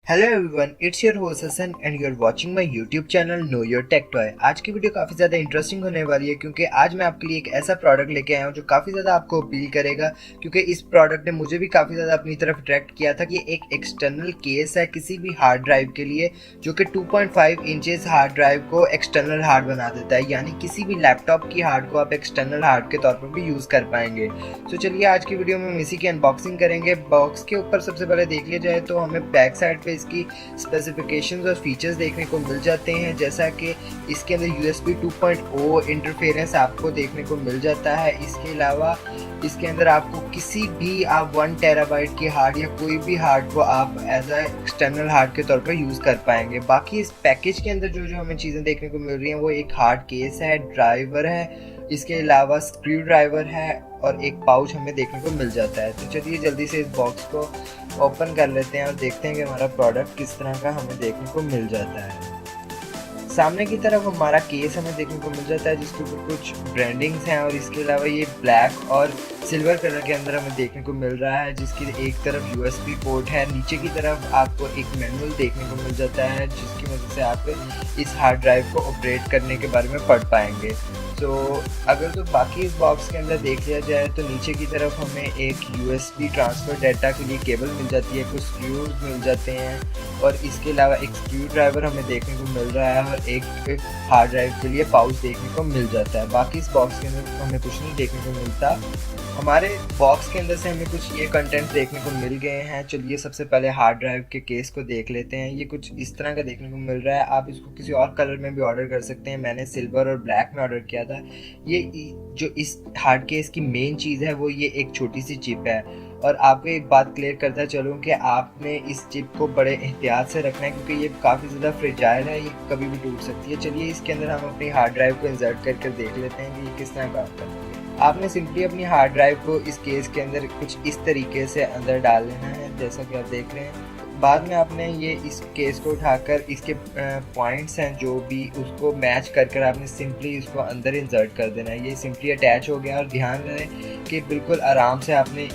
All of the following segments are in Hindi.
Hello everyone, it's your host Hasan and you are watching my YouTube channel know your tech toy. आज की वीडियो काफ़ी ज़्यादा इंटरेस्टिंग होने वाली है क्योंकि आज मैं आपके लिए एक ऐसा प्रोडक्ट लेके आया हूँ जो काफ़ी ज़्यादा आपको अपील करेगा। क्योंकि इस प्रोडक्ट ने मुझे भी काफ़ी ज़्यादा अपनी तरफ अट्रैक्ट किया था कि एक एक्सटर्नल केस है किसी भी हार्ड ड्राइव के लिए जो कि 2.5 इंचेस हार्ड ड्राइव को एक्सटर्नल हार्ड बना देता है, यानी किसी भी लैपटॉप की हार्ड को आप एक्सटर्नल हार्ड के तौर पर भी यूज़ कर पाएंगे। तो चलिए आज की वीडियो में हम इसी की अनबॉक्सिंग करेंगे। बॉक्स के ऊपर सबसे पहले देख लिया जाए तो हमें बैक साइड पर इसकी स्पेसिफिकेशंस और फीचर्स देखने को मिल जाते हैं, जैसा कि इसके अंदर USB 2.0 इंटरफेरेंस आपको देखने को मिल जाता है। इसके अलावा इसके अंदर आपको किसी भी आप 1 टेराबाइट की हार्ड या कोई भी हार्ड को आप एज अ एक्सटर्नल हार्ड के तौर पर यूज़ कर पाएंगे। बाकी इस पैकेज के अंदर जो जो हमें चीज़ें देखने को मिल रही हैं वो एक हार्ड केस है, ड्राइवर है, इसके अलावा स्क्रू ड्राइवर है और एक पाउच हमें देखने को मिल जाता है। तो चलिए जल्दी से इस बॉक्स को ओपन कर लेते हैं और देखते हैं कि हमारा प्रोडक्ट किस तरह का हमें देखने को मिल जाता है। सामने की तरफ हमारा केस हमें देखने को मिल जाता है जिसके ऊपर कुछ ब्रांडिंग्स हैं और इसके अलावा ये ब्लैक और सिल्वर कलर के अंदर हमें देखने को मिल रहा है, जिसकी एक तरफ USB पोर्ट है। नीचे की तरफ आपको एक मैनुअल देखने को मिल जाता है जिसकी वजह से आप इस हार्ड ड्राइव को ऑपरेट करने के बारे में पढ़ पाएंगे। तो अगर तो बाकी इस बॉक्स के अंदर देख लिया जाए तो नीचे की तरफ हमें एक USB ट्रांसफ़र डाटा के लिए केबल मिल जाती है, कुछ स्क्रूज मिल जाते हैं और इसके अलावा एक स्क्रू ड्राइवर हमें देखने को मिल रहा है और एक हार्ड ड्राइव के लिए पाउच देखने को मिल जाता है। बाकी इस बॉक्स के अंदर हमें कुछ नहीं देखने को मिलता। हमारे बॉक्स के अंदर से हमें कुछ ये कंटेंट देखने को मिल गए हैं। चलिए सबसे पहले हार्ड ड्राइव के केस को देख लेते हैं। ये कुछ इस तरह का देखने को मिल रहा है। आप इसको किसी और कलर में भी ऑर्डर कर सकते हैं। मैंने सिल्वर और ब्लैक में ऑर्डर किया था। ये जो इस हार्ड केस की मेन चीज़ है वो ये एक छोटी सी चिप है और आपको एक बात क्लियर करता चलूँ कि आपने इस चिप को बड़े एहतियात से रखना है क्योंकि ये काफ़ी ज़्यादा फ्रेजाइल है, ये कभी भी टूट सकती है। चलिए इसके अंदर हम अपनी हार्ड ड्राइव को इंसर्ट करके देख लेते हैं कि ये किस तरह काम करता है। आपने सिंपली अपनी हार्ड ड्राइव को इस केस के अंदर कुछ इस तरीके से अंदर डाल लेना है जैसा कि आप देख रहे हैं। बाद में आपने ये इस केस को उठाकर इसके पॉइंट्स हैं जो भी उसको मैच कर आपने सिंपली इसको अंदर इंसर्ट कर देना है। ये सिंपली अटैच हो गया और ध्यान रहे कि बिल्कुल आराम से आपने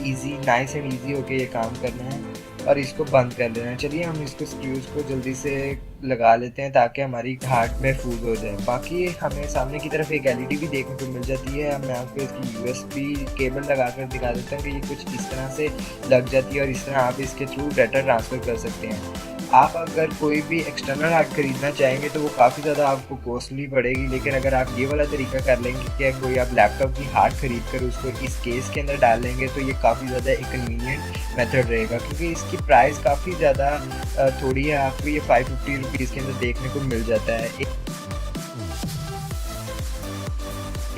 नाइस एंड ईजी होके ये काम करना है और इसको बंद कर लेना है। चलिए हम इसको स्क्रूज को जल्दी से लगा लेते हैं ताकि हमारी हार्ड महफूज हो जाए। बाकी हमें सामने की तरफ एक LED भी देखने को मिल जाती है। मैं आपको इसकी USB केबल लगा कर दिखा देता हूँ कि ये कुछ इस तरह से लग जाती है और इस तरह आप इसके थ्रू डाटा ट्रांसफ़र कर सकते हैं। आप अगर कोई भी एक्सटर्नल हार्ड खरीदना चाहेंगे तो वो काफ़ी ज़्यादा आपको कॉस्टली पड़ेगी, लेकिन अगर आप ये वाला तरीका कर लेंगे कि कोई आप लैपटॉप की हार्ड खरीद कर उसको इस केस के अंदर डाल लेंगे तो ये काफ़ी ज़्यादा एक कन्वीनियंट मेथड रहेगा क्योंकि इसकी प्राइस काफ़ी ज़्यादा थोड़ी है। आपको ये 550 रुपीज़ के अंदर देखने को मिल जाता है।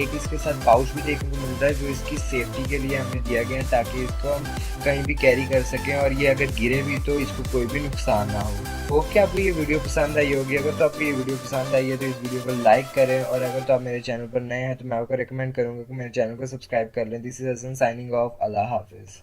एक इसके साथ पाउच भी देखने को मिलता है जो इसकी सेफ्टी के लिए हमें दिया गया है ताकि इसको हम कहीं भी कैरी कर सकें और ये अगर गिरे भी तो इसको कोई भी नुकसान ना हो। होप कि आपको ये वीडियो पसंद आई होगी। अगर तो आपको ये वीडियो पसंद आई है तो इस वीडियो को लाइक करें और अगर तो आप मेरे चैनल पर नए हैं तो मैं आपको रिकमेंड करूँगा कि मेरे चैनल को सब्सक्राइब कर लें। This is Hasan signing off. अल्लाह हाफिज़।